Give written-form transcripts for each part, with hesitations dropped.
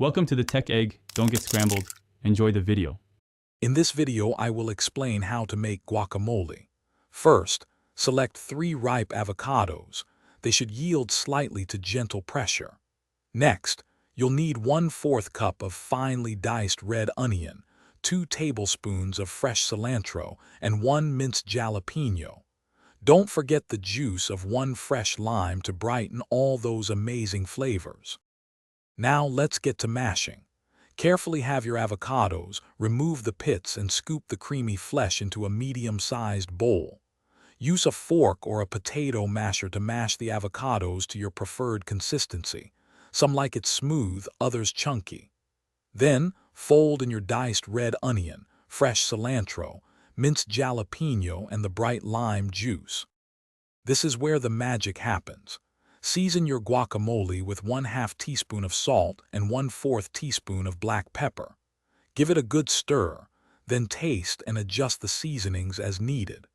Welcome to the Tech Egg. Don't get scrambled. Enjoy the video. In this video, I will explain how to make guacamole. First, select 3 ripe avocados. They should yield slightly to gentle pressure. Next, you'll need 1/4 cup of finely diced red onion, 2 tablespoons of fresh cilantro, and 1 minced jalapeno. Don't forget the juice of 1 fresh lime to brighten all those amazing flavors. Now let's get to mashing. Carefully have your avocados, remove the pits and scoop the creamy flesh into a medium-sized bowl. Use a fork or a potato masher to mash the avocados to your preferred consistency. Some like it smooth, others chunky. Then, fold in your diced red onion, fresh cilantro, minced jalapeno, and the bright lime juice. This is where the magic happens. Season your guacamole with 1/2 teaspoon of salt and 1/4 teaspoon of black pepper. Give it a good stir, then taste and adjust the seasonings as needed.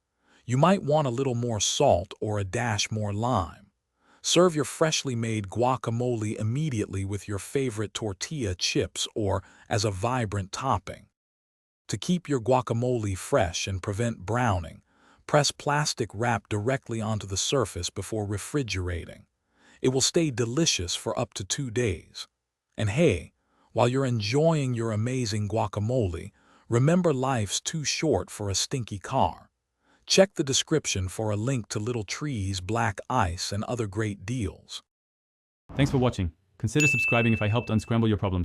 You might want a little more salt or a dash more lime. Serve your freshly made guacamole immediately with your favorite tortilla chips or as a vibrant topping. To keep your guacamole fresh and prevent browning, press plastic wrap directly onto the surface before refrigerating. It will stay delicious for up to 2 days. And hey, while you're enjoying your amazing guacamole, remember life's too short for a stinky car. Check the description for a link to Little Trees, Black Ice, and other great deals. Thanks for watching. Consider subscribing if I helped unscramble your problems.